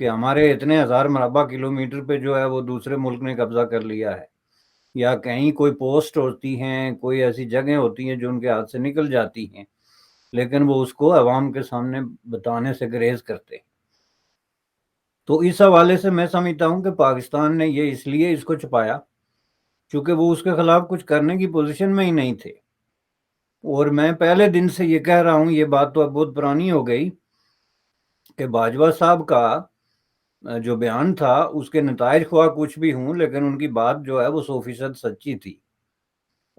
کہ ہمارے اتنے ہزار مربع کلومیٹر پہ جو ہے وہ دوسرے ملک نے قبضہ کر لیا ہے، یا کہیں کوئی پوسٹ ہوتی ہیں، کوئی ایسی جگہیں ہوتی ہیں جو ان کے ہاتھ سے نکل جاتی ہیں، لیکن وہ اس کو عوام کے سامنے بتانے سے گریز کرتے ہیں۔ تو اس حوالے سے میں سمجھتا ہوں کہ پاکستان نے یہ اس لیے اس کو چھپایا چونکہ وہ اس کے خلاف کچھ کرنے کی پوزیشن میں ہی نہیں تھے۔ اور میں پہلے دن سے یہ کہہ رہا ہوں، یہ بات تو اب بہت پرانی ہو گئی، کہ باجوہ صاحب کا جو بیان تھا اس کے نتائج خواہ کچھ بھی ہوں، لیکن ان کی بات جو ہے وہ 100% سچی تھی۔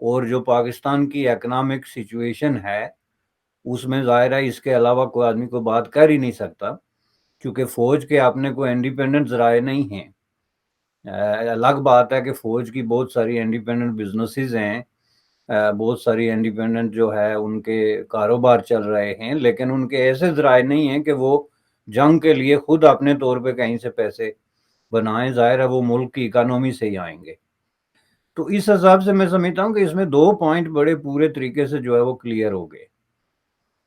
اور جو پاکستان کی اکنامک سچویشن ہے اس میں ظاہر ہے اس کے علاوہ کوئی آدمی کو بات کر ہی نہیں سکتا، کیونکہ فوج کے اپنے کوئی انڈیپینڈنٹ ذرائع نہیں ہیں۔ الگ بات ہے کہ فوج کی بہت ساری انڈیپینڈنٹ بزنسز ہیں، بہت ساری انڈیپینڈنٹ جو ہے ان کے کاروبار چل رہے ہیں، لیکن ان کے ایسے ذرائع نہیں ہیں کہ وہ جنگ کے لیے خود اپنے طور پہ کہیں سے پیسے بنائیں۔ ظاہر ہے وہ ملک کی اکانومی سے ہی آئیں گے۔ تو اس حساب سے میں سمجھتا ہوں کہ اس میں 2 پوائنٹ بڑے پورے طریقے سے جو ہے وہ کلیئر ہو گئے۔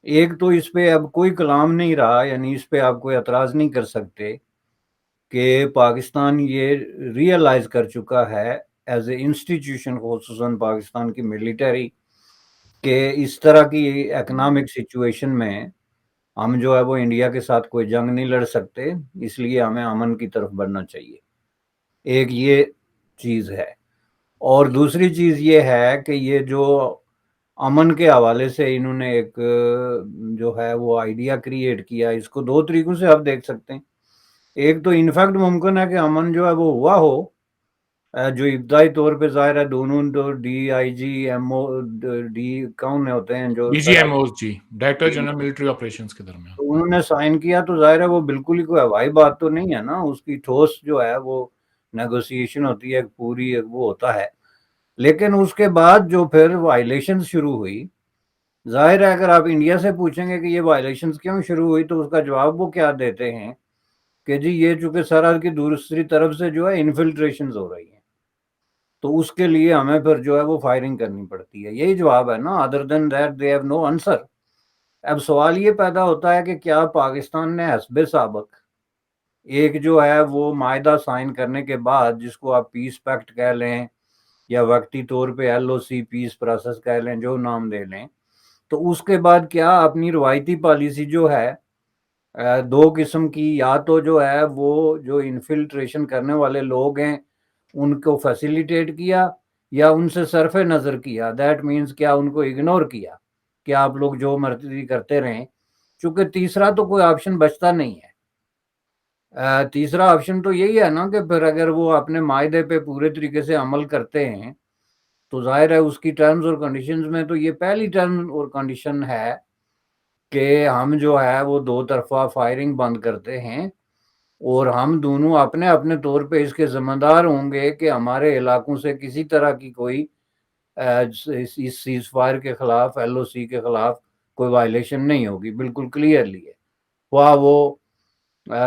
ایک تو اس پہ اب کوئی کلام نہیں رہا، یعنی اس پہ آپ کوئی اعتراض نہیں کر سکتے کہ پاکستان یہ ریئلائز کر چکا ہے ایز اے انسٹیٹیوشن، خصوصاً پاکستان کی ملٹری، کہ اس طرح کی اکنامک سچویشن میں ہم جو ہے وہ انڈیا کے ساتھ کوئی جنگ نہیں لڑ سکتے، اس لیے ہمیں امن کی طرف بڑھنا چاہیے۔ ایک یہ چیز ہے، اور دوسری چیز یہ ہے کہ یہ جو امن کے حوالے سے انہوں نے ایک جو ہے وہ آئیڈیا کریٹ کیا، اس کو 2 طریقوں سے آپ دیکھ سکتے ہیں۔ ایک تو انفیکٹ ممکن ہے کہ امن جو ہے وہ ہوا ہو، جو ابتدائی طور پہ ظاہر ہے دونوں تو D I G M O D کون ہوتے ہیں جو D G M Os, G director general military operations کے درمیان تو انہوں نے سائن کیا، تو ظاہر ہے وہ بالکل ہی کوئی ہوائی بات تو نہیں ہے نا، اس کی ٹھوس جو ہے وہ نیگوسیشن ہوتی ہے، پوری وہ ہوتا ہے۔ لیکن اس کے بعد جو پھر وائلیشن شروع ہوئی، ظاہر ہے اگر آپ انڈیا سے پوچھیں گے کہ یہ وائلیشنز کیوں شروع ہوئی تو اس کا جواب وہ کیا دیتے ہیں کہ جی یہ چونکہ سرحد کی دوسری طرف سے جو ہے انفلٹریشنز ہو رہی ہیں، تو اس کے لیے ہمیں پھر جو ہے وہ فائرنگ کرنی پڑتی ہے۔ یہی جواب ہے نا، other than that they have no answer. اب سوال یہ پیدا ہوتا ہے کہ کیا پاکستان نے حسب سابق ایک جو ہے وہ معاہدہ سائن کرنے کے بعد، جس کو آپ پیس پیکٹ کہہ لیں یا وقتی طور پہ ایل او سی پیس پروسیس کہہ لیں، جو نام دے لیں، تو اس کے بعد کیا اپنی روایتی پالیسی جو ہے 2 قسم کی، یا تو جو ہے وہ جو انفلٹریشن کرنے والے لوگ ہیں ان کو فیسیلیٹیٹ کیا، یا ان سے صرف نظر کیا، دیٹ مینز کیا ان کو اگنور کیا کہ آپ لوگ جو مرضی کرتے رہیں، چونکہ تیسرا تو کوئی آپشن بچتا نہیں ہے۔ تیسرا آپشن تو یہی ہے نا کہ پھر اگر وہ اپنے معاہدے پہ پورے طریقے سے عمل کرتے ہیں تو ظاہر ہے اس کی ٹرمز اور کنڈیشنز میں تو یہ پہلی ٹرم اور کنڈیشن ہے کہ ہم جو ہے وہ 2 طرفہ فائرنگ بند کرتے ہیں، اور ہم دونوں اپنے اپنے طور پہ اس کے ذمہ دار ہوں گے کہ ہمارے علاقوں سے کسی طرح کی کوئی اس سیز فائر کے خلاف، ایل او سی کے خلاف کوئی وائلیشن نہیں ہوگی، بالکل کلیئرلی ہے، خواہ وہ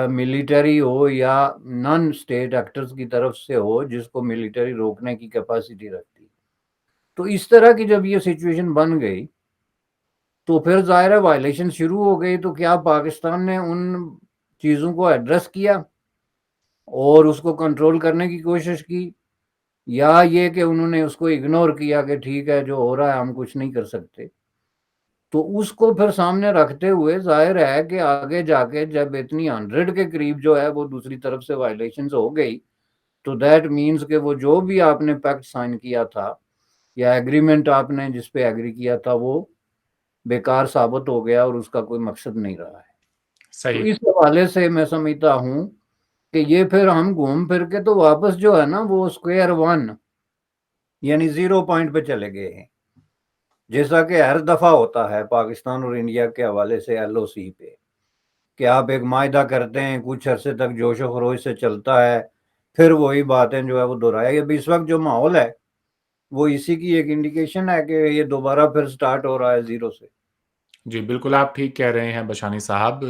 ملٹری ہو یا نان اسٹیٹ ایکٹرز کی طرف سے ہو جس کو ملٹری روکنے کی کیپیسٹی رکھتی۔ تو اس طرح کی جب یہ سچویشن بن گئی تو پھر ظاہر ہے وائلیشن شروع ہو گئی، تو کیا پاکستان نے ان چیزوں کو ایڈریس کیا اور اس کو کنٹرول کرنے کی کوشش کی، یا یہ کہ انہوں نے اس کو اگنور کیا کہ ٹھیک ہے جو ہو رہا ہے ہم کچھ نہیں کر سکتے؟ تو اس کو پھر سامنے رکھتے ہوئے ظاہر ہے کہ آگے جا کے جب اتنی 100 کے قریب جو ہے وہ دوسری طرف سے وائلیشنز ہو گئی، تو دیٹ مینز کہ وہ جو بھی آپ نے پیکٹ سائن کیا تھا یا ایگریمنٹ آپ نے جس پہ ایگری کیا تھا وہ بیکار ثابت ہو گیا اور اس کا کوئی مقصد نہیں رہا ہے۔ تو صحیح۔ اس حوالے سے میں سمجھتا ہوں کہ یہ پھر ہم گھوم پھر کے تو واپس جو ہے نا وہ اسکوائر 1 یعنی 0 پوائنٹ پہ چلے گئے ہیں، جیسا کہ ہر دفعہ ہوتا ہے پاکستان اور انڈیا کے حوالے سے ایل او سی پہ، کہ آپ ایک معاہدہ کرتے ہیں، کچھ عرصے تک جوش و خروش سے چلتا ہے، پھر وہی باتیں جو ہے وہ دہرائی۔ اب اس وقت جو ماحول ہے وہ اسی کی ایک انڈیکیشن ہے کہ یہ دوبارہ پھر سٹارٹ ہو رہا ہے 0 سے۔ جی بالکل آپ ٹھیک کہہ رہے ہیں بشانی صاحب۔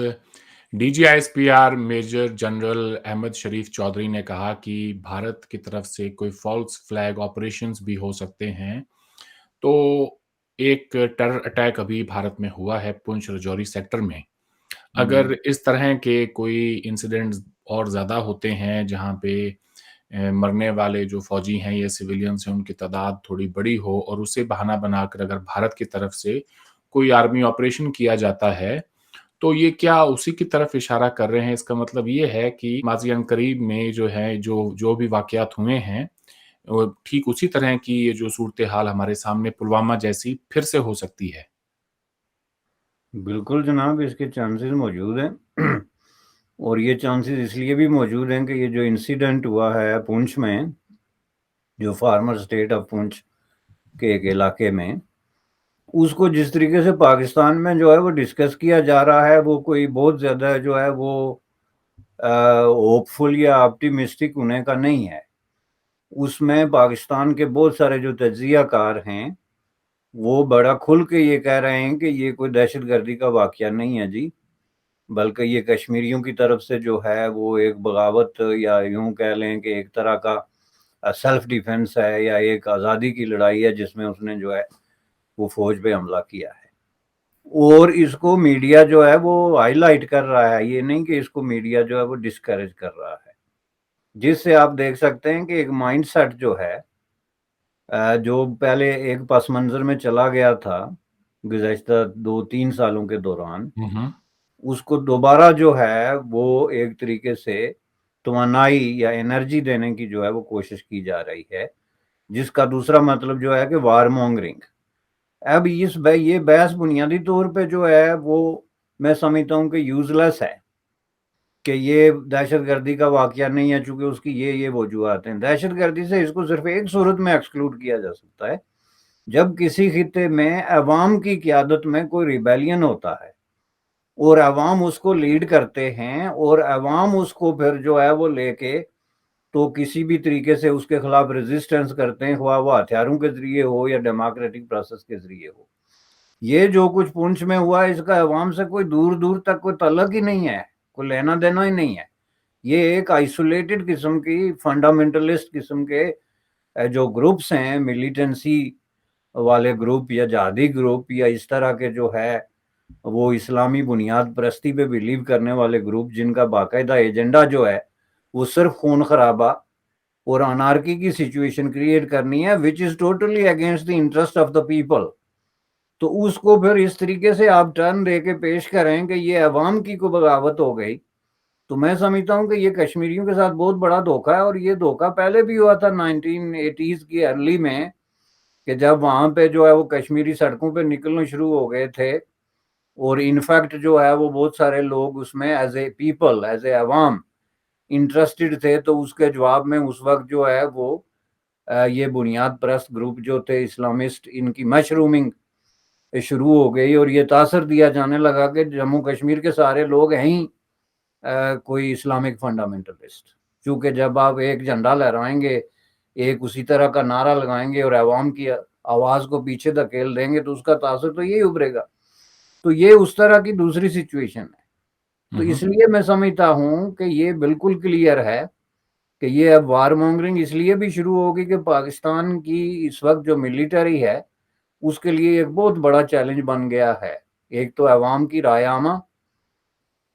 D G I S P R major general Ahmed Sharif Chaudhry نے کہا کہ بھارت کی طرف سے کوئی فالس فلیگ آپریشنز بھی ہو سکتے ہیں۔ تو ایک ٹیرر اٹیک ابھی بھارت میں ہوا ہے پونچھ رجوری سیکٹر میں۔ اگر اس طرح کے کوئی انسیڈنٹس اور زیادہ ہوتے ہیں جہاں پہ مرنے والے جو فوجی ہیں یا سویلینز ہیں ان کی تعداد تھوڑی بڑی ہو اور اسے بہانہ بنا کر اگر بھارت کی طرف سے کوئی آرمی آپریشن کیا جاتا ہے تو یہ کیا اسی کی طرف اشارہ کر رہے ہیں؟ اس کا مطلب یہ ہے کہ ماضی قریب میں جو ہے جو بھی واقعات ہوئے ہیں وہ ٹھیک اسی طرح کی یہ جو صورتحال ہمارے سامنے پلوامہ جیسی پھر سے ہو سکتی ہے۔ بالکل جناب، اس کے چانسز موجود ہیں اور یہ چانسز اس لیے بھی موجود ہیں کہ یہ جو انسیڈنٹ ہوا ہے پونچھ میں، جو فارمر اسٹیٹ آف پونچھ کے ایک علاقے میں، اس کو جس طریقے سے پاکستان میں جو ہے وہ ڈسکس کیا جا رہا ہے وہ کوئی بہت زیادہ جو ہے وہ ہوپ فل یا آپٹیمسٹک ہونے کا نہیں ہے۔ اس میں پاکستان کے بہت سارے جو تجزیہ کار ہیں وہ بڑا کھل کے یہ کہہ رہے ہیں کہ یہ کوئی دہشت گردی کا واقعہ نہیں ہے جی، بلکہ یہ کشمیریوں کی طرف سے جو ہے وہ ایک بغاوت یا یوں کہہ لیں کہ ایک طرح کا سیلف ڈیفenس ہے یا ایک آزادی کی لڑائی ہے جس میں اس نے جو ہے وہ فوج پہ حملہ کیا ہے، اور اس کو میڈیا جو ہے وہ ہائی لائٹ کر رہا ہے، یہ نہیں کہ اس کو میڈیا جو ہے وہ ڈسکریج کر رہا ہے، جس سے آپ دیکھ سکتے ہیں کہ ایک مائنڈ سیٹ جو ہے جو پہلے ایک پس منظر میں چلا گیا تھا گزشتہ 2-3 سالوں کے دوران، اس کو دوبارہ جو ہے وہ ایک طریقے سے توانائی یا انرجی دینے کی جو ہے وہ کوشش کی جا رہی ہے، جس کا دوسرا مطلب جو ہے کہ وار مونگرنگ۔ اب یہ بحث بنیادی طور پہ جو ہے وہ میں سمجھتا ہوں کہ یوز لیس ہے، کہ یہ دہشت گردی کا واقعہ نہیں ہے چونکہ اس کی یہ وجوہات ہیں۔ دہشت گردی سے اس کو صرف ایک صورت میں ایکسکلوڈ کیا جا سکتا ہے، جب کسی خطے میں عوام کی قیادت میں کوئی ریبیلین ہوتا ہے اور عوام اس کو لیڈ کرتے ہیں اور عوام اس کو پھر جو ہے وہ لے کے تو کسی بھی طریقے سے اس کے خلاف ریزسٹنس کرتے ہیں، خواہ وہ ہتھیاروں کے ذریعے ہو یا ڈیموکریٹک پروسیس کے ذریعے ہو۔ یہ جو کچھ پونچھ میں ہوا اس کا عوام سے کوئی دور دور تک کوئی تعلق ہی نہیں ہے، کوئی لینا دینا ہی نہیں ہے۔ یہ ایک آئسولیٹڈ قسم کی فنڈامنٹلسٹ قسم کے جو گروپس ہیں، ملیٹنسی والے گروپ یا جہادی گروپ یا اس طرح کے جو ہے وہ اسلامی بنیاد پرستی پہ بلیو کرنے والے گروپ، جن کا باقاعدہ ایجنڈا جو ہے وہ صرف خون خرابہ اور انارکی کی سچویشن کریٹ کرنی ہے which is totally against the interest of the people۔ تو اس کو پھر اس طریقے سے آپ ٹرن دے کے پیش کریں کہ یہ عوام کی کوئی بغاوت ہو گئی، تو میں سمجھتا ہوں کہ یہ کشمیریوں کے ساتھ بہت بڑا دھوکہ ہے، اور یہ دھوکہ پہلے بھی ہوا تھا 1980s کی ارلی میں، کہ جب وہاں پہ جو ہے وہ کشمیری سڑکوں پہ نکلنا شروع ہو گئے تھے، اور انفیکٹ جو ہے وہ بہت سارے لوگ اس میں as a people, as a عوام انٹرسٹڈ تھے، تو اس کے جواب میں اس وقت جو ہے وہ یہ بنیاد پرست گروپ جو تھے اسلامسٹ، ان کی مشرومنگ شروع ہو گئی، اور یہ تاثر دیا جانے لگا کہ جموں کشمیر کے سارے لوگ ہیں ہی کوئی اسلامک فنڈامنٹلسٹ، چونکہ جب آپ ایک جھنڈا لہرائیں گے، ایک اسی طرح کا نعرہ لگائیں گے اور عوام کی آواز کو پیچھے دھکیل دیں گے تو اس کا تاثر تو یہی ابھرے گا۔ تو یہ اس طرح کی دوسری سچویشن ہے، تو اس لیے میں سمجھتا ہوں کہ یہ بالکل کلیئر ہے کہ یہ اب وار مونگرنگ اس لیے بھی شروع ہوگی کہ پاکستان کی اس وقت جو ملٹری ہے اس کے لیے ایک بہت بڑا چیلنج بن گیا ہے۔ ایک تو عوام کی رائے عامہ،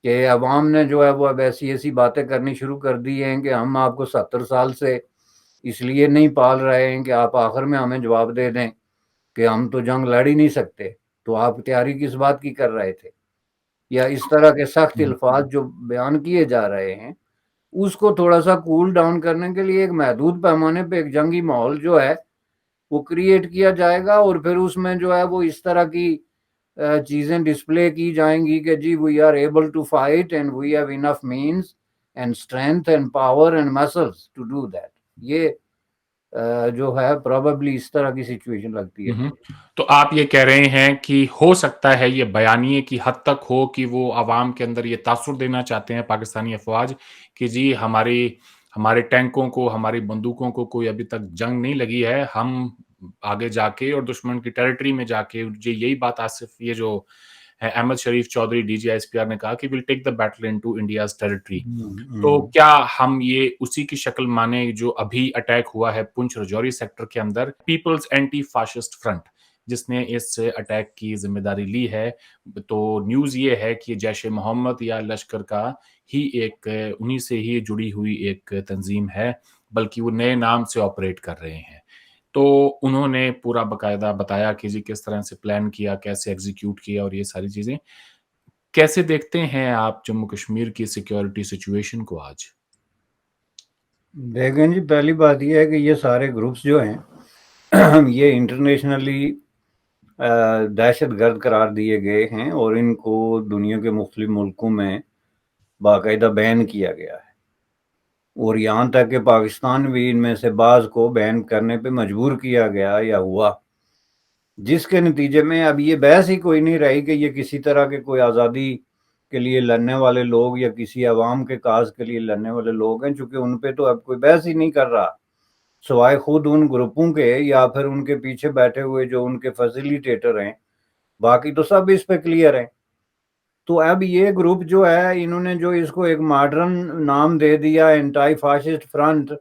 کہ عوام نے جو ہے وہ اب ایسی باتیں کرنی شروع کر دی ہیں کہ ہم آپ کو 70 سال سے اس لیے نہیں پال رہے ہیں کہ آپ آخر میں ہمیں جواب دے دیں کہ ہم تو جنگ لڑ ہی نہیں سکتے، تو آپ تیاری کس بات کی کر رہے تھے، یا اس طرح کے سخت الفاظ جو بیان کیے جا رہے ہیں، اس کو تھوڑا سا کول ڈاؤن کرنے کے لیے ایک محدود پیمانے پہ ایک جنگی ماحول جو ہے وہ کریٹ کیا جائے گا، اور پھر اس میں جو ہے وہ اس طرح کی چیزیں ڈسپلے کی جائیں گی کہ جی we are able to fight and we have enough means and strength and power and muscles to do that. یہ جو ہے پروبیبلی اس طرح کی سچویشن لگتی ہے۔ تو آپ یہ کہہ رہے ہیں کہ ہو سکتا ہے یہ بیانیے کی حد تک ہو کہ وہ عوام کے اندر یہ تاثر دینا چاہتے ہیں پاکستانی افواج کہ جی ہمارے ٹینکوں کو، ہماری بندوقوں کو کوئی ابھی تک جنگ نہیں لگی ہے، ہم آگے جا کے اور دشمن کی ٹیریٹری میں جا کے، یہی بات آصف یہ جو ہے Ahmed Sharif Chaudhry D G S P R نے کہا کہ we'll take the battle into India's territory, تو کیا ہم یہ اسی کی شکل مانے جو ابھی اٹیک ہوا ہے پنچ رجوری سیکٹر کے اندر، پیپلز اینٹی فاشسٹ فرنٹ جس نے اس اٹیک کی ذمہ داری لی ہے، تو نیوز یہ ہے کہ جیش محمد یا لشکر کا ہی ایک انہی سے ہی جڑی ہوئی ایک تنظیم ہے، بلکہ وہ نئے نام سے آپریٹ کر رہے ہیں۔ تو انہوں نے پورا باقاعدہ بتایا کہ جی کس طرح سے پلان کیا، کیسے ایگزیکیوٹ کیا اور یہ ساری چیزیں۔ کیسے دیکھتے ہیں آپ جموں کشمیر کی سیکیورٹی سچویشن کو آج؟ دیکھیں جی، پہلی بات یہ ہے کہ یہ سارے گروپس جو ہیں یہ انٹرنیشنلی دہشت گرد قرار دیے گئے ہیں، اور ان کو دنیا کے مختلف ملکوں میں باقاعدہ بین کیا گیا ہے، اور یہاں تک کہ پاکستان بھی ان میں سے بعض کو بین کرنے پہ مجبور کیا گیا یا ہوا، جس کے نتیجے میں اب یہ بحث ہی کوئی نہیں رہی کہ یہ کسی طرح کے کوئی آزادی کے لیے لڑنے والے لوگ یا کسی عوام کے کاز کے لیے لڑنے والے لوگ ہیں، چونکہ ان پہ تو اب کوئی بحث ہی نہیں کر رہا سوائے خود ان گروپوں کے یا پھر ان کے پیچھے بیٹھے ہوئے جو ان کے فیسیلیٹیٹر ہیں، باقی تو سب اس پہ کلیئر ہیں۔ تو اب یہ گروپ جو ہے، انہوں نے جو اس کو ایک ماڈرن نام دے دیا اینٹائی فاشسٹ فرنٹ،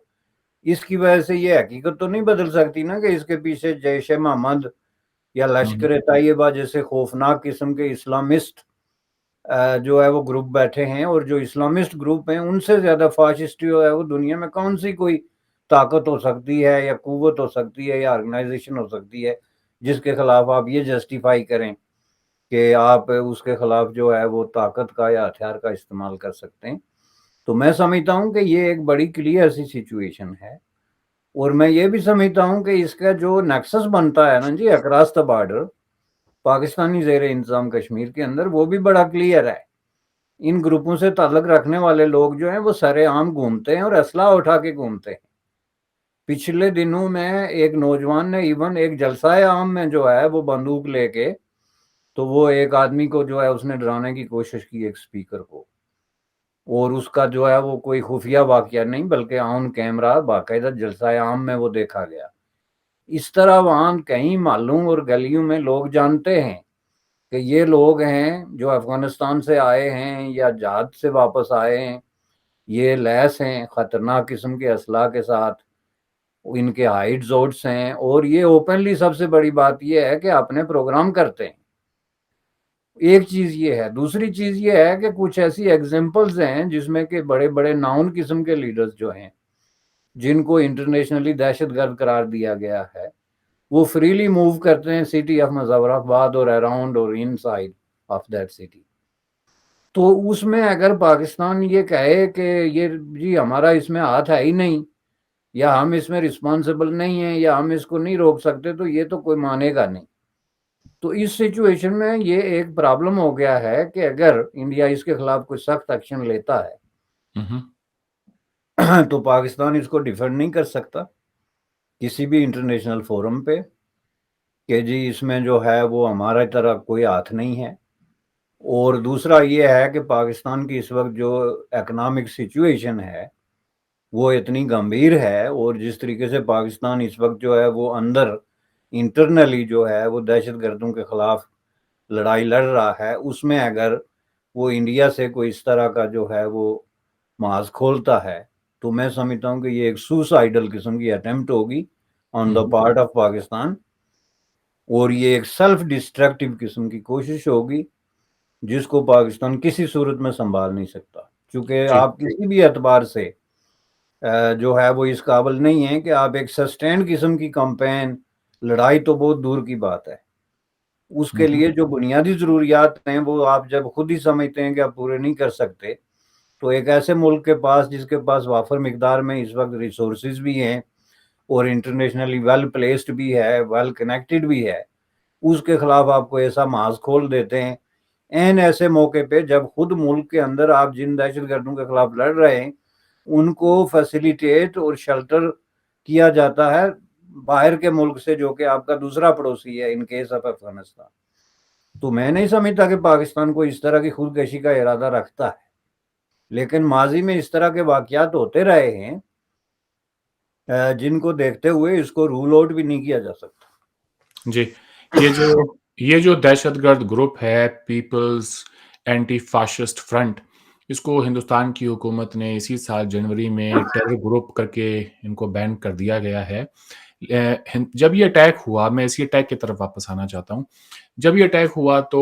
اس کی وجہ سے یہ حقیقت تو نہیں بدل سکتی نا کہ اس کے پیچھے جیش محمد یا لشکر طیبہ جیسے خوفناک قسم کے اسلامسٹ جو ہے وہ گروپ بیٹھے ہیں، اور جو اسلامسٹ گروپ ہیں ان سے زیادہ فاشسٹ جو ہے وہ دنیا میں کون سی کوئی طاقت ہو سکتی ہے یا قوت ہو سکتی ہے یا آرگنائزیشن ہو سکتی ہے جس کے خلاف آپ یہ جسٹیفائی کریں کہ آپ اس کے خلاف جو ہے وہ طاقت کا یا ہتھیار کا استعمال کر سکتے ہیں۔ تو میں سمجھتا ہوں کہ یہ ایک بڑی کلیئر سی سچویشن ہے، اور میں یہ بھی سمجھتا ہوں کہ اس کا جو نیکسس بنتا ہے نا جی اکراس دا بارڈر پاکستانی زیر انتظام کشمیر کے اندر، وہ بھی بڑا کلیئر ہے۔ ان گروپوں سے تعلق رکھنے والے لوگ جو ہیں وہ سرے عام گھومتے ہیں اور اسلحہ اٹھا کے گھومتے ہیں۔ پچھلے دنوں میں ایک نوجوان نے ایون ایک جلسہ عام میں جو ہے وہ بندوق لے کے، تو وہ ایک آدمی کو جو ہے اس نے ڈرانے کی کوشش کی، ایک سپیکر کو، اور اس کا جو ہے وہ کوئی خفیہ واقعہ نہیں بلکہ آن کیمرہ باقاعدہ جلسہ عام میں وہ دیکھا گیا۔ اس طرح وہاں کئی محلوں اور گلیوں میں لوگ جانتے ہیں کہ یہ لوگ ہیں جو افغانستان سے آئے ہیں یا جہاد سے واپس آئے ہیں، یہ لیس ہیں خطرناک قسم کے اسلحہ کے ساتھ، ان کے ہائٹ زوٹس ہیں، اور یہ اوپنلی سب سے بڑی بات یہ ہے کہ اپنے پروگرام کرتے ہیں۔ ایک چیز یہ ہے، دوسری چیز یہ ہے کہ کچھ ایسی ایگزامپلز ہیں جس میں کہ بڑے بڑے ناؤن قسم کے لیڈرز جو ہیں جن کو انٹرنیشنلی دہشت گرد قرار دیا گیا ہے، وہ فریلی موو کرتے ہیں سٹی آف مظفر آباد اور اراؤنڈ اور ان سائڈ آف دیٹ سٹی۔ تو اس میں اگر پاکستان یہ کہے کہ یہ جی ہمارا اس میں ہاتھ ہے ہی نہیں، یا ہم اس میں رسپانسبل نہیں ہیں، یا ہم اس کو نہیں روک سکتے، تو یہ تو کوئی مانے گا نہیں۔ تو اس سچویشن میں یہ ایک پرابلم ہو گیا ہے کہ اگر انڈیا اس کے خلاف کوئی سخت ایکشن لیتا ہے تو پاکستان اس کو ڈیفینڈ نہیں کر سکتا کسی بھی انٹرنیشنل فورم پہ کہ جی اس میں جو ہے وہ ہمارا طرح کوئی ہاتھ نہیں ہے۔ اور دوسرا یہ ہے کہ پاکستان کی اس وقت جو اکنامک سچویشن ہے وہ اتنی گمبھیر ہے، اور جس طریقے سے پاکستان اس وقت جو ہے وہ اندر انٹرنلی جو ہے وہ دہشت گردوں کے خلاف لڑائی لڑ رہا ہے، اس میں اگر وہ انڈیا سے کوئی اس طرح کا جو ہے وہ محاذ کھولتا ہے تو میں سمجھتا ہوں کہ یہ ایک سوسائڈل قسم کی اٹیمپٹ ہوگی آن دا پارٹ آف پاکستان، اور یہ ایک سیلف ڈسٹرکٹیو قسم کی کوشش ہوگی جس کو پاکستان کسی صورت میں سنبھال نہیں سکتا، چونکہ آپ کسی بھی اعتبار سے جو ہے وہ اس قابل نہیں ہے کہ آپ ایک سسٹینڈ قسم کی کمپین، لڑائی تو بہت دور کی بات ہے، اس کے لیے جو بنیادی ضروریات ہیں وہ آپ جب خود ہی سمجھتے ہیں کہ آپ پورے نہیں کر سکتے، تو ایک ایسے ملک کے پاس جس کے پاس وافر مقدار میں اس وقت ریسورسز بھی ہیں اور انٹرنیشنلی ویل پلیسڈ بھی ہے، ویل کنیکٹڈ بھی ہے، اس کے خلاف آپ کو ایسا محاذ کھول دیتے ہیں این ایسے موقع پہ جب خود ملک کے اندر آپ جن دہشت گردوں کے خلاف لڑ رہے ہیں ان کو فیسیلیٹیٹ اور شیلٹر کیا جاتا ہے باہر کے ملک سے جو کہ آپ کا دوسرا پڑوسی ہے ان کیس آف افغانستان۔ تو میں نہیں سمجھتا کہ پاکستان کو اس طرح کی خودکشی کا ارادہ رکھتا ہے، لیکن ماضی میں اس طرح کے واقعات ہوتے رہے ہیں جن کو دیکھتے ہوئے اس کو رول آؤٹ بھی نہیں کیا جا سکتا۔ جی، یہ جو دہشت گرد گروپ ہے پیپلز اینٹی فاشسٹ فرنٹ، اس کو ہندوستان کی حکومت نے اسی سال جنوری میں ٹیرر گروپ کر کے ان کو بین کر دیا گیا ہے۔ جب یہ اٹیک ہوا، میں اسی اٹیک کی طرف واپس آنا چاہتا ہوں، جب یہ اٹیک ہوا تو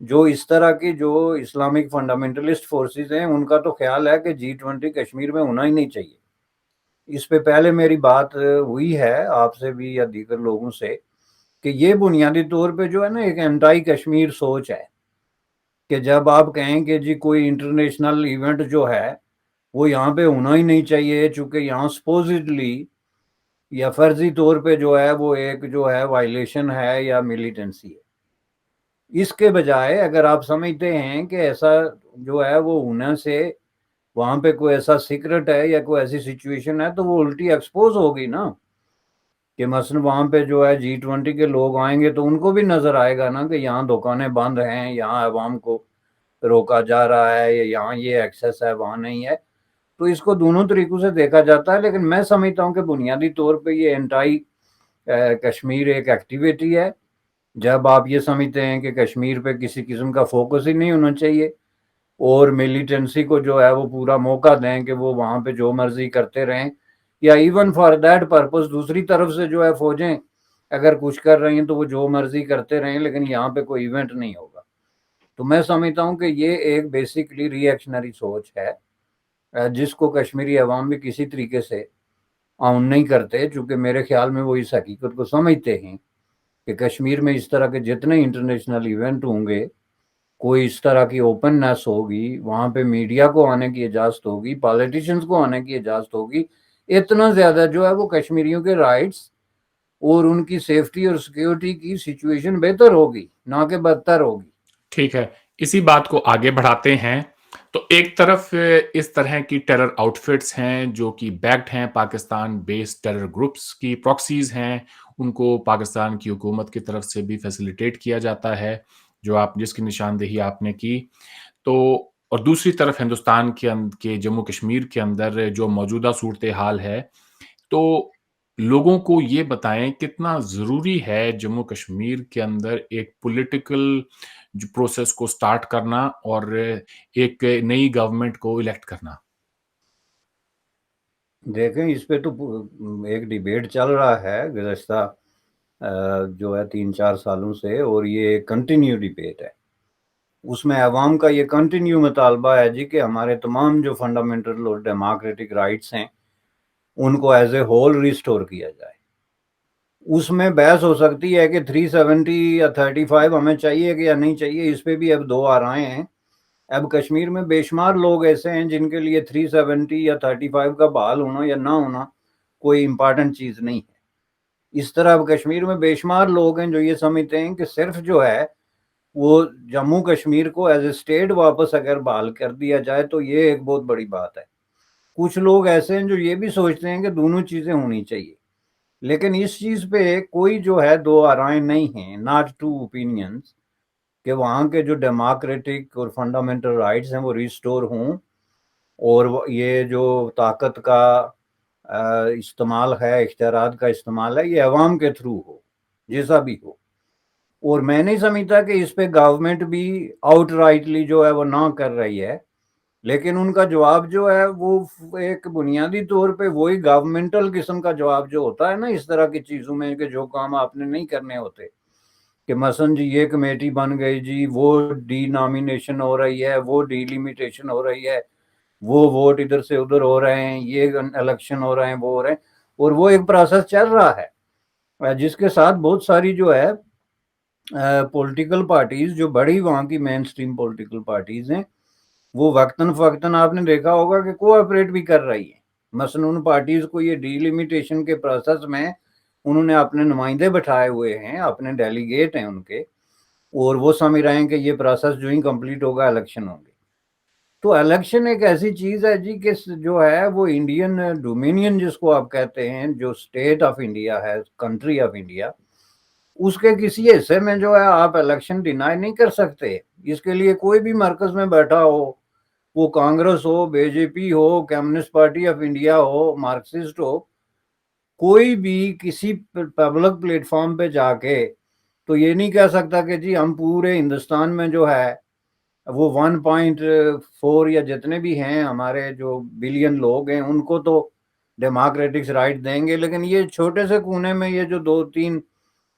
جو اس طرح کی جو اسلامک فنڈامنٹلسٹ فورسز ہیں ان کا تو خیال ہے کہ G20 کشمیر میں ہونا ہی نہیں چاہیے. اس پہ پہلے میری بات ہوئی ہے آپ سے بھی یا دیگر لوگوں سے کہ یہ بنیادی طور پہ جو ہے نا ایک اینٹائی کشمیر سوچ ہے کہ جب آپ کہیں کہ جی کوئی انٹرنیشنل ایونٹ جو ہے وہ یہاں پہ ہونا ہی نہیں چاہیے چونکہ یہاں سپوزڈلی یا فرضی طور پہ جو ہے وہ ایک جو ہے وائلیشن ہے یا ملیٹنسی ہے. اس کے بجائے اگر آپ سمجھتے ہیں کہ ایسا جو ہے وہ ہونے سے وہاں پہ کوئی ایسا سیکرٹ ہے یا کوئی ایسی سچویشن ہے تو وہ الٹی ایکسپوز ہوگی نا کہ مثلا وہاں پہ جو ہے G20 کے لوگ آئیں گے تو ان کو بھی نظر آئے گا نا کہ یہاں دکانیں بند ہیں, یہاں عوام کو روکا جا رہا ہے, یا یہاں یہ ایکسیس ہے وہاں نہیں ہے. تو اس کو دونوں طریقوں سے دیکھا جاتا ہے, لیکن میں سمجھتا ہوں کہ بنیادی طور پہ یہ انٹائی کشمیر ایک ایکٹیویٹی ہے. جب آپ یہ سمجھتے ہیں کہ کشمیر پہ کسی قسم کا فوکس ہی نہیں ہونا چاہیے اور ملیٹنسی کو جو ہے وہ پورا موقع دیں کہ وہ وہاں پہ جو مرضی کرتے رہیں, یا ایون فار دیٹ پرپز دوسری طرف سے جو ہے فوجیں اگر کچھ کر رہی ہیں تو وہ جو مرضی کرتے رہیں لیکن یہاں پہ کوئی ایونٹ نہیں ہوگا, تو میں سمجھتا ہوں کہ یہ ایک بیسکلی ری ایکشنری سوچ ہے جس کو کشمیری عوام بھی کسی طریقے سے آن نہیں کرتے, چونکہ میرے خیال میں وہ اس حقیقت کو سمجھتے ہیں کہ کشمیر میں اس طرح کے جتنے انٹرنیشنل ایونٹ ہوں گے, کوئی اس طرح کی اوپننیس ہوگی, وہاں پہ میڈیا کو آنے کی اجازت ہوگی, پالیٹیشنز کو آنے کی اجازت ہوگی, اتنا زیادہ جو ہے وہ کشمیریوں کے رائٹس اور ان کی سیفٹی اور سیکیورٹی کی سچویشن بہتر ہوگی نہ کہ بدتر ہوگی. ٹھیک ہے, اسی بات کو آگے بڑھاتے ہیں. تو ایک طرف اس طرح کی ٹیرر آؤٹ فٹس ہیں جو کہ بیکڈ ہیں پاکستان بیسڈ ٹیرر گروپس کی پراکسیز ہیں, ان کو پاکستان کی حکومت کی طرف سے بھی فیسیلیٹیٹ کیا جاتا ہے جو آپ جس کی نشاندہی آپ نے کی. تو اور دوسری طرف ہندوستان کے جموں کشمیر کے اندر جو موجودہ صورتحال ہے, تو لوگوں کو یہ بتائیں کتنا ضروری ہے جموں کشمیر کے اندر ایک پولیٹیکل پروسیس کو سٹارٹ کرنا اور ایک نئی گورنمنٹ کو الیکٹ کرنا. دیکھیں اس پہ تو ایک ڈیبیٹ چل رہا ہے گزشتہ جو ہے 3-4 سالوں سے, اور یہ کنٹینیو ڈیبیٹ ہے. اس میں عوام کا یہ کنٹینیو مطالبہ ہے جی کہ ہمارے تمام جو فنڈامنٹل اور ڈیموکریٹک رائٹس ہیں ان کو ایز اے ہول ریسٹور کیا جائے. اس میں بحث ہو سکتی ہے کہ 370 یا 35 ہمیں چاہیے کہ یا نہیں چاہیے, اس پہ بھی اب دو آرائیں ہیں. اب کشمیر میں بے شمار لوگ ایسے ہیں جن کے لیے 370 یا 35 کا بحال ہونا یا نہ ہونا کوئی امپارٹنٹ چیز نہیں ہے. اس طرح اب کشمیر میں بے شمار لوگ ہیں جو یہ سمجھتے ہیں کہ صرف جو ہے وہ جموں کشمیر کو ایز اے اسٹیٹ واپس اگر بحال کر دیا جائے تو یہ ایک بہت بڑی بات ہے. کچھ لوگ ایسے ہیں جو یہ بھی سوچتے ہیں کہ دونوں چیزیں ہونی چاہیے, لیکن اس چیز پہ کوئی جو ہے دو آرائیں نہیں ہیں, ناٹ ٹو اوپینینز, کہ وہاں کے جو ڈیموکریٹک اور فنڈامنٹل رائٹس ہیں وہ ریسٹور ہوں, اور یہ جو طاقت کا استعمال ہے, اختیارات کا استعمال ہے, یہ عوام کے تھرو ہو جیسا بھی ہو. اور میں نہیں سمجھتا کہ اس پہ گورنمنٹ بھی آؤٹ رائٹلی جو ہے وہ نہ کر رہی ہے, لیکن ان کا جواب جو ہے وہ ایک بنیادی طور پہ وہی گورنمنٹل قسم کا جواب جو ہوتا ہے نا اس طرح کی چیزوں میں, کہ جو کام آپ نے نہیں کرنے ہوتے, کہ مثلا جی یہ کمیٹی بن گئی, جی وہ ڈی نامینیشن ہو رہی ہے, وہ ڈی لیمیٹیشن ہو رہی ہے, وہ ووٹ ادھر سے ادھر ہو رہے ہیں, یہ الیکشن ہو رہے ہیں, وہ ہو رہے ہیں, اور وہ ایک پروسیس چل رہا ہے جس کے ساتھ بہت ساری جو ہے پولیٹیکل پارٹیز جو بڑی وہاں کی مین سٹریم پولیٹیکل پارٹیز ہیں وہ وقتاً فوقتاً آپ نے دیکھا ہوگا کہ کوآپریٹ بھی کر رہی ہیں. مثلا ان پارٹیز کو یہ ڈی لیمیٹیشن کے پروسیس میں انہوں نے اپنے نمائندے بٹھائے ہوئے ہیں, اپنے ڈیلیگیٹ ہیں ان کے, اور وہ سمجھ رہے ہیں کہ یہ پروسیس جو ہی کمپلیٹ ہوگا الیکشن ہوں گے. تو الیکشن ایک ایسی چیز ہے جی کہ جو ہے وہ انڈین ڈومینین جس کو آپ کہتے ہیں, جو اسٹیٹ آف انڈیا ہے, کنٹری آف انڈیا, اس کے کسی حصے میں جو ہے آپ الیکشن ڈینائی نہیں کر سکتے. اس کے لیے کوئی بھی مرکز میں بیٹھا ہو, وہ کانگریس ہو, بی جے پی ہو, کمیونسٹ پارٹی آف انڈیا ہو, مارکسسٹ ہو, کوئی بھی کسی پبلک پلیٹ فارم پہ جا کے تو یہ نہیں کہہ سکتا کہ جی ہم پورے ہندوستان میں جو ہے وہ 1.4 یا جتنے بھی ہیں ہمارے جو بلین لوگ ہیں ان کو تو ڈیموکریٹکس رائٹ دیں گے, لیکن یہ چھوٹے سے کونے میں یہ جو 2-3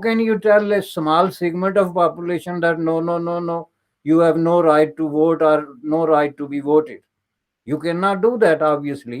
can you tell a small segment of population that no, no, no, no, you have no right to vote or no right to be voted? You cannot do that obviously.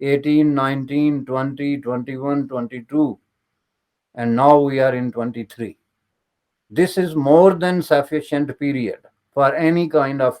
18, 19, 20, 21, 22 and now we are in 23. This is more than sufficient period for any kind of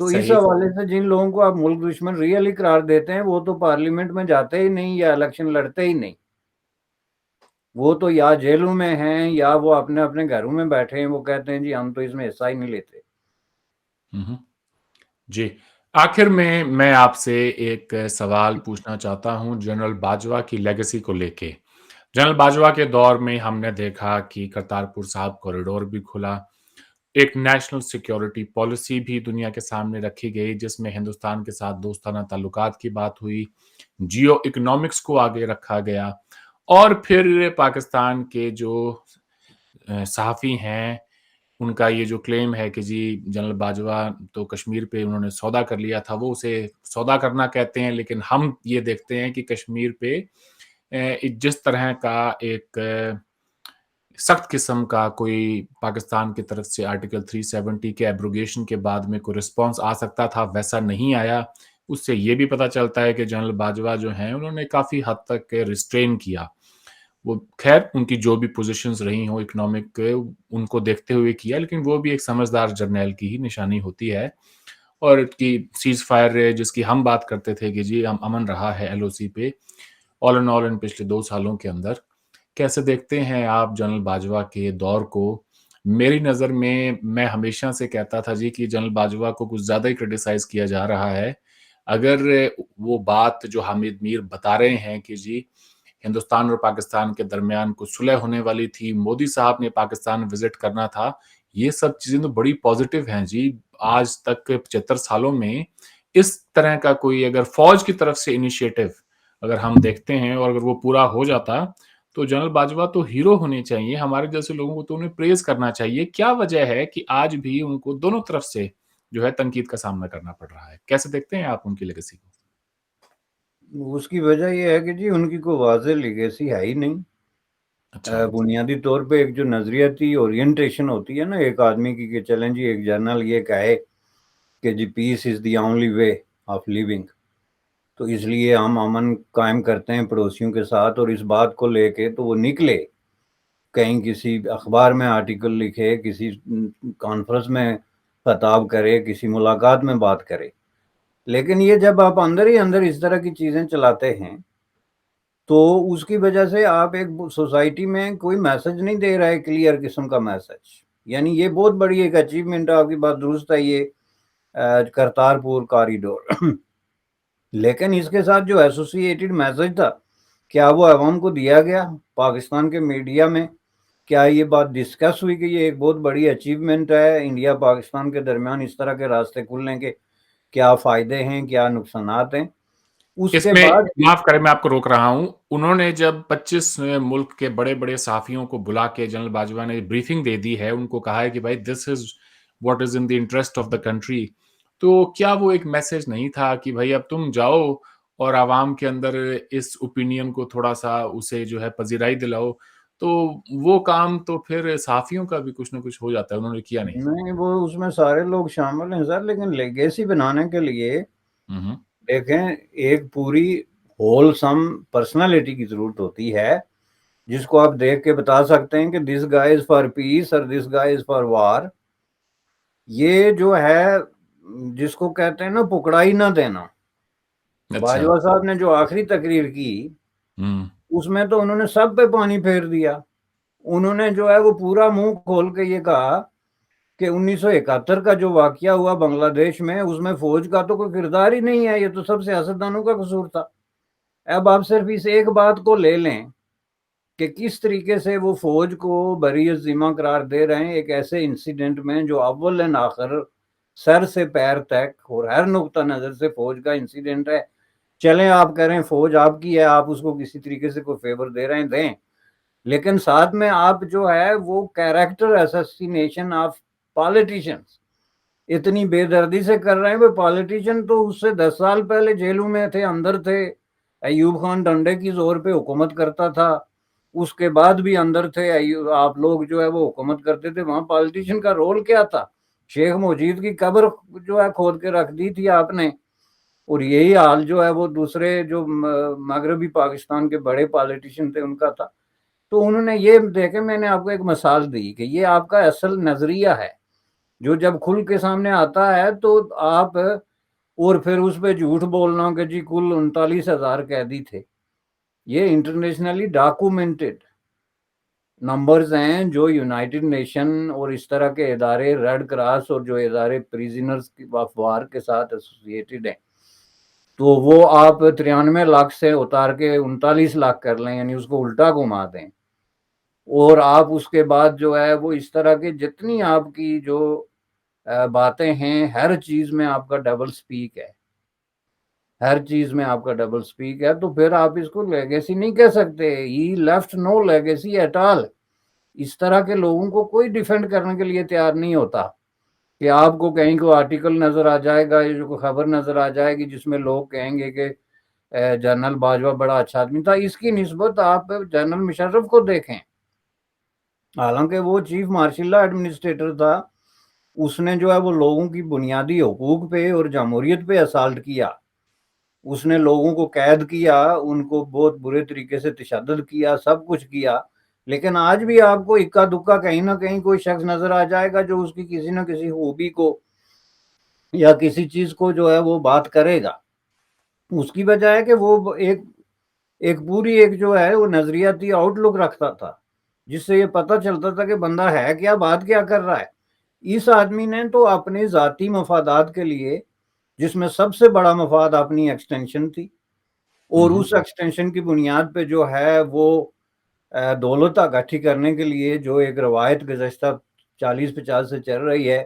تو اس صحیح. حوالے سے جن لوگوں کو آپ ملک دشمن really قرار دیتے ہیں وہ تو پارلیمنٹ میں جاتے ہی نہیں یا الیکشن لڑتے ہی نہیں. وہ تو یا جیلوں میں ہیں یا وہ اپنے اپنے گھروں میں بیٹھے ہیں. وہ کہتے ہیں جی ہم تو اس میں حصہ ہی نہیں لیتے. جی. آخر میں آپ سے ایک سوال پوچھنا چاہتا ہوں جنرل باجوہ کی لیگیسی کو لے کے. جنرل باجوہ کے دور میں ہم نے دیکھا کہ کرتارپور صاحب کوریڈور بھی کھلا، ایک نیشنل سیکیورٹی پالیسی بھی دنیا کے سامنے رکھی گئی جس میں ہندوستان کے ساتھ دوستانہ تعلقات کی بات ہوئی، جیو اکنامکس کو آگے رکھا گیا، اور پھر پاکستان کے جو صحافی ہیں ان کا یہ جو کلیم ہے کہ جی جنرل باجوہ تو کشمیر پہ انہوں نے سودا کر لیا تھا، وہ اسے سودا کرنا کہتے ہیں، لیکن ہم یہ دیکھتے ہیں کہ کشمیر پہ جس طرح کا ایک سخت قسم کا کوئی پاکستان کی طرف سے آرٹیکل 370 کے ایبروگیشن کے بعد میں کوئی رسپانس آ سکتا تھا، ویسا نہیں آیا. اس سے یہ بھی پتا چلتا ہے کہ جنرل باجوہ جو ہیں انہوں نے کافی حد تک ریسٹرین کیا. وہ خیر ان کی جو بھی پوزیشنز رہی ہوں اکنامک ان کو دیکھتے ہوئے کیا، لیکن وہ بھی ایک سمجھدار جرنیل کی ہی نشانی ہوتی ہے. اور کی سیز فائر جس کی ہم بات کرتے تھے کہ جی ہم امن رہا ہے ایل او سی پہ آل ان آل ان پچھلے 2 سالوں کے اندر، کیسے دیکھتے ہیں آپ جنرل باجوہ کے دور کو؟ میری نظر میں ہمیشہ سے کہتا تھا جی کہ جنرل باجوہ کو کچھ زیادہ ہی کرٹیسائز کیا جا رہا ہے. اگر وہ بات جو حامد میر بتا رہے ہیں کہ جی ہندوستان اور پاکستان کے درمیان کچھ صلح ہونے والی تھی، مودی صاحب نے پاکستان وزٹ کرنا تھا، یہ سب چیزیں تو بڑی پازیٹیو ہیں جی. آج تک 75 سالوں میں اس طرح کا کوئی اگر فوج کی طرف سے انیشیٹو اگر ہم دیکھتے ہیں اور اگر وہ پورا ہو جاتا تو جنرل باجوہ تو ہیرو ہونے چاہیے. ہمارے جیسے لوگوں کو تو انہیں پریز کرنا چاہیے. کیا وجہ ہے کہ آج بھی ان کو دونوں طرف سے جو ہے تنقید کا سامنا کرنا پڑ رہا ہے؟ کیسے دیکھتے ہیں آپ ان کی لیگیسی کو؟ اس کی وجہ یہ ہے کہ جی ان کی کوئی واضح لیگیسی ہے ہی نہیں. اچھا. بنیادی طور پہ ایک جو نظریاتی اورینٹیشن ہوتی ہے نا ایک آدمی کی کہ چلیں جی ایک جرنل یہ کہے کہ جی peace is the only way of living, تو اس لیے ہم امن قائم کرتے ہیں پڑوسیوں کے ساتھ، اور اس بات کو لے کے تو وہ نکلے کہیں کسی اخبار میں آرٹیکل لکھے، کسی کانفرنس میں خطاب کرے، کسی ملاقات میں بات کرے. لیکن یہ جب آپ اندر ہی اندر اس طرح کی چیزیں چلاتے ہیں تو اس کی وجہ سے آپ ایک سوسائٹی میں کوئی میسج نہیں دے رہے، کلیئر قسم کا میسج. یعنی یہ بہت بڑی ایک اچیومنٹ ہے، آپ کی بات درست ہے، یہ کرتارپور کاریڈور لیکن اس کے ساتھ جو ایسوسیٹڈ میسج تھا کیا وہ عوام کو دیا گیا؟ پاکستان کے میڈیا میں کیا یہ بات ڈسکس ہوئی کہ یہ ایک بہت بڑی اچیومنٹ ہے انڈیا پاکستان کے درمیان اس طرح کے راستے کھلنے کے کیا فائدے ہیں، کیا نقصانات ہیں؟ اس اس کے میں بعد معاف کریں میں آپ کو روک رہا ہوں، انہوں نے جب 25 ملک کے بڑے بڑے صحافیوں کو بلا کے جنرل باجوہ نے بریفنگ دے دی ہے، ان کو کہا ہے کہ بھائی this is what is in the interest of the country, تو کیا وہ ایک میسج نہیں تھا کہ بھائی اب تم جاؤ اور عوام کے اندر اس اوپینین کو تھوڑا سا اسے جو ہے پذیرائی دلاؤ؟ تو وہ کام تو پھر صحافیوں کا بھی کچھ نہ کچھ ہو جاتا ہے، انہوں نے کیا نہیں. نہیں، وہ اس میں سارے لوگ شامل ہیں سر، لیکن لیگیسی بنانے کے لیے دیکھیں ایک پوری ہول سم پرسنالٹی کی ضرورت ہوتی ہے جس کو آپ دیکھ کے بتا سکتے ہیں کہ دس گائے از فار پیس اور دس گائے از فار وار. یہ جو ہے جس کو کہتے ہیں نا پکڑائی نہ دینا. اچھا. باجوہ صاحب نے جو آخری تقریر کی اس میں تو انہوں نے سب پہ پانی پھیر دیا. انہوں نے جو ہے وہ پورا منہ کھول کے یہ کہا کہ 1971 کا جو واقعہ ہوا بنگلہ دیش میں اس میں فوج کا تو کوئی کردار ہی نہیں ہے، یہ تو سب سیاستدانوں کا قصور تھا. اب آپ صرف اس ایک بات کو لے لیں کہ کس طریقے سے وہ فوج کو بری ذمہ قرار دے رہے ہیں ایک ایسے انسیڈنٹ میں جو اول آخر سر سے پیر تک اور ہر نقطہ نظر سے فوج کا انسیڈنٹ ہے. چلیں آپ کہہ رہے ہیں فوج آپ کی ہے، آپ اس کو کسی طریقے سے کوئی فیور دے رہے ہیں دیں، لیکن ساتھ میں آپ جو ہے وہ کیریکٹر اسیسینیشن آف پالیٹیشنز اتنی بے دردی سے کر رہے ہیں. وہ پالیٹیشن تو اس سے 10 سال پہلے جیلوں میں تھے، اندر تھے. ایوب خان ڈنڈے کی زور پہ حکومت کرتا تھا، اس کے بعد بھی اندر تھے. آپ لوگ جو ہے وہ حکومت کرتے تھے، وہاں پالیٹیشن کا رول کیا تھا؟ شیخ مجید کی قبر جو ہے کھود کے رکھ دی تھی آپ نے. اور یہی حال جو ہے وہ دوسرے جو مغربی پاکستان کے بڑے پالیٹیشین تھے ان کا تھا. تو انہوں نے یہ دیکھے، میں نے آپ کو ایک مثال دی کہ یہ آپ کا اصل نظریہ ہے جو جب کھل کے سامنے آتا ہے تو آپ اور پھر اس پہ جھوٹ بولنا کہ جی کل 39,000 قیدی تھے، یہ انٹرنیشنلی ڈاکومنٹڈ نمبرز ہیں جو یونائٹڈ نیشن اور اس طرح کے ادارے، ریڈ کراس اور جو ادارے پریزنرز آف وار کے ساتھ ایسوسیٹڈ ہیں، تو وہ آپ 93 لاکھ سے اتار کے 39 لاکھ کر لیں، یعنی اس کو الٹا گھما دیں، اور آپ اس کے بعد جو ہے وہ اس طرح کے جتنی آپ کی جو باتیں ہیں، ہر چیز میں آپ کا ڈبل سپیک ہے، ہر چیز میں آپ کا ڈبل سپیک ہے، تو پھر آپ اس کو لیگیسی نہیں کہہ سکتے. He left no legacy at all. اس طرح کے لوگوں کو کوئی ڈیفینڈ کرنے کے لیے تیار نہیں ہوتا کہ آپ کو کہیں کو آرٹیکل نظر آ جائے گا، جو کوئی خبر نظر آ جائے گی جس میں لوگ کہیں گے کہ جنرل باجوہ بڑا اچھا آدمی تھا، اس کی نسبت آپ جنرل مشرف کو دیکھیں. حالانکہ وہ چیف مارشل لا ایڈمنسٹریٹر تھا، اس نے جو ہے وہ لوگوں کی بنیادی حقوق پہ اور جمہوریت پہ اسالٹ کیا، اس نے لوگوں کو قید کیا، ان کو بہت برے طریقے سے تشدد کیا، سب کچھ کیا. لیکن آج بھی آپ کو اکا دکا کہیں نہ کہیں کوئی شخص نظر آ جائے گا جو اس کی کسی نہ کسی خوبی کو یا کسی چیز کو جو ہے وہ بات کرے گا. اس کی وجہ ہے کہ وہ ایک پوری ایک جو ہے وہ نظریاتی آؤٹ لک رکھتا تھا، جس سے یہ پتہ چلتا تھا کہ بندہ ہے کیا، بات کیا کر رہا ہے. اس آدمی نے تو اپنے ذاتی مفادات کے لیے، جس میں سب سے بڑا مفاد اپنی ایکسٹینشن تھی، اور اس ایکسٹینشن کی بنیاد پہ جو ہے وہ دولت اکٹھی کرنے کے لیے جو ایک روایت گزشتہ 40-50 سے چل رہی ہے،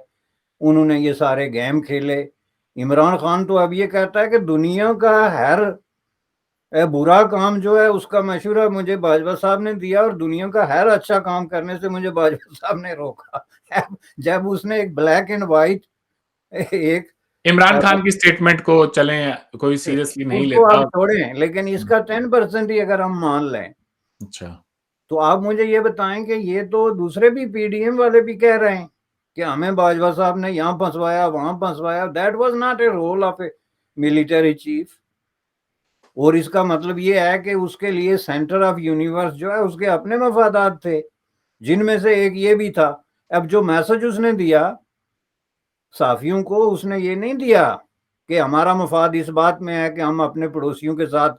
انہوں نے یہ سارے گیم کھیلے. عمران خان تو اب یہ کہتا ہے کہ دنیا کا ہر برا کام جو ہے اس کا مشورہ مجھے باجوہ صاحب نے دیا، اور دنیا کا ہر اچھا کام کرنے سے مجھے باجوہ صاحب نے روکا. جب اس نے ایک بلیک اینڈ وائٹ ایک عمران خان کی سٹیٹمنٹ کو چلیں کوئی سیریسلی نہیں اس کو لیتا. آپ چھوڑیں، لیکن اس کا 10% ہی اگر ہم مان لیں اچھا، تو آپ مجھے یہ بتائیں کہ یہ تو دوسرے بھی پی ڈی ایم والے بھی کہہ رہے ہیں کہ ہمیں باجوہ صاحب نے یہاں پھنسوایا، وہاں پھنسوایا. That was not a role of a military chief. اور اس کا مطلب یہ ہے کہ اس کے لیے سینٹر آف یونیورس جو ہے اس کے اپنے مفادات تھے، جن میں سے ایک یہ بھی تھا. اب جو میسج اس نے دیا صحافیوں کو، اس نے یہ نہیں دیا کہ ہمارا مفاد اس بات میں ہے کہ ہم اپنے پڑوسیوں کے ساتھ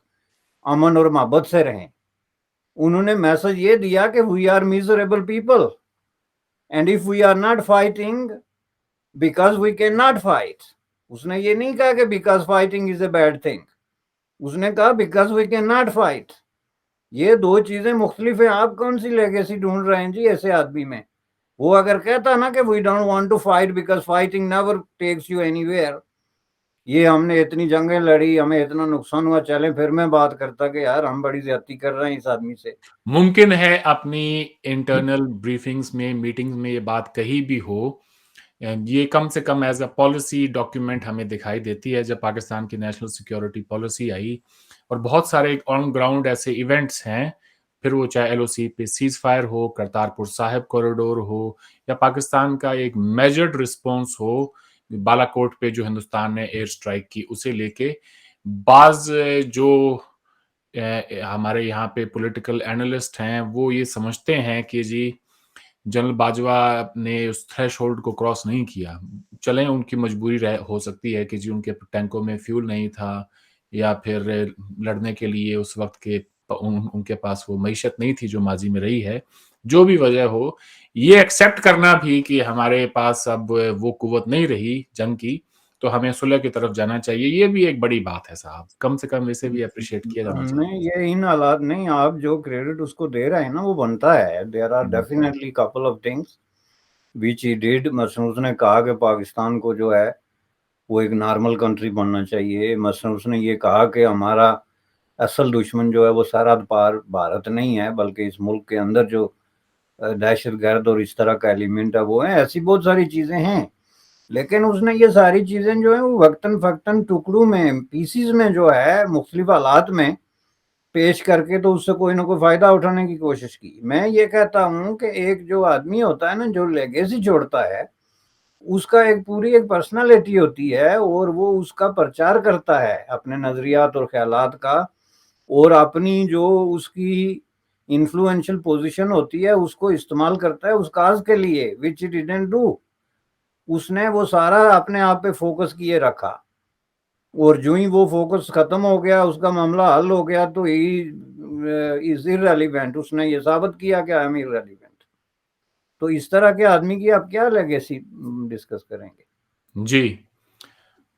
امن اور محبت سے رہیں. انہوں نے میسج یہ دیا کہ we are miserable people and if we are not fighting because we can not fight. اس نے یہ نہیں کہا کہ because fighting is a bad thing, اس نے کہا because we can not fight. یہ دو چیزیں مختلف ہیں. آپ کون سی لیگیسی ڈھونڈ رہے ہیں جی ایسے آدمی میں؟ وہ اگر کہتا نا کہ we don't want to fight because fighting never takes you anywhere, یہ ہم نے اتنی جنگیں لڑی، ہمیں اتنا نقصان ہوا، چلیں پھر میں بات کرتا کہ یار ہم بڑی زیادتی کر رہے ہیں اس آدمی سے. ممکن ہے اپنی انٹرنل بریفنگز میں، میٹنگز میں یہ بات کہی بھی ہو. یہ کم سے come as a policy document ہمیں دکھائی دیتی ہے. جب پاکستان کی نیشنل سیکیورٹی پالیسی آئی اور بہت سارے آن گراؤنڈ ایسے ایونٹس ہیں، پھر وہ چاہے ایل او سی پہ سیز فائر ہو، کرتارپور صاحب کوریڈور ہو، یا پاکستان کا ایک میجرڈ رسپانس ہو بالا کوٹ پہ جو ہندوستان نے ایئر سٹرائک کی، اسے لے کے بعض جو ہمارے یہاں پہ پولیٹیکل اینالسٹ ہیں وہ یہ سمجھتے ہیں کہ جی جنرل باجوہ نے اس تھریش ہولڈ کو کراس نہیں کیا. چلیں ان کی مجبوری ہو سکتی ہے کہ جی ان کے ٹینکوں میں فیول نہیں تھا، یا پھر لڑنے کے لیے اس وقت کے ان کے پاس وہ معیشت نہیں تھی جو ماضی میں رہی ہے. جو بھی وجہ ہو، یہ ایکسیپٹ کرنا بھی کہ ہمارے پاس اب وہ قوت نہیں رہی جنگ کی، تو ہمیں صلح کی طرف جانا چاہیے. یہ بھی ایک بڑی بات ہے صاحب، کم سے کم اسے بھی اپریشیٹ کیا جانا چاہیے. نہیں، یہ ان حالات نہیں، آپ جو کریڈٹ اس کو دے رہے ہیں نا وہ بنتا ہے. There are definitely couple of things which he did. مثلا اس نے کہا کہ پاکستان کو جو ہے وہ ایک نارمل کنٹری بننا چاہیے. مثلا اس نے یہ کہا کہ ہمارا اصل دشمن جو ہے وہ سرحد پار بھارت نہیں ہے، بلکہ اس ملک کے اندر جو دہشت گرد اور اس طرح کا ایلیمنٹ ہے وہ ہے. ایسی بہت ساری چیزیں ہیں، لیکن اس نے یہ ساری چیزیں جو ہیں وہ وقتاً فقتاً ٹکڑوں میں، پیسز میں جو ہے مختلف حالات میں پیش کر کے تو اس سے کوئی نہ کوئی فائدہ اٹھانے کی کوشش کی. میں یہ کہتا ہوں کہ ایک جو آدمی ہوتا ہے نا جو لیگیسی چھوڑتا ہے، اس کا ایک پوری ایک پرسنالٹی ہوتی ہے، اور وہ اس کا پرچار کرتا ہے اپنے نظریات اور خیالات کا، اور اپنی جو اس کی انفلوئنشل پوزیشن ہوتی ہے اس کو استعمال کرتا ہے اس کاز کے لیے which it didn't do. اس نے وہ سارا اپنے آپ پہ فوکس کیے رکھا، اور جو ہی وہ فوکس ختم ہو گیا، اس کا معاملہ حل ہو گیا، تو از irrelevant، اس نے یہ ثابت کیا کہ I'm irrelevant۔ تو اس طرح کے آدمی کی آپ کیا لیگیسی ڈسکس کریں گے؟ جی،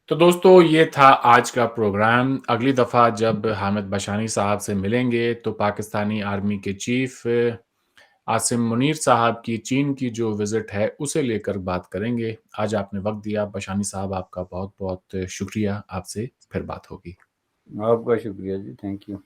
تو دوستو یہ تھا آج کا پروگرام۔ اگلی دفعہ جب حامد بشانی صاحب سے ملیں گے تو پاکستانی آرمی کے چیف عاصم منیر صاحب کی چین کی جو وزٹ ہے اسے لے کر بات کریں گے۔ آج آپ نے وقت دیا بشانی صاحب، آپ کا بہت بہت شکریہ۔ آپ سے پھر بات ہوگی۔ آپ کا شکریہ جی، تھینک یو۔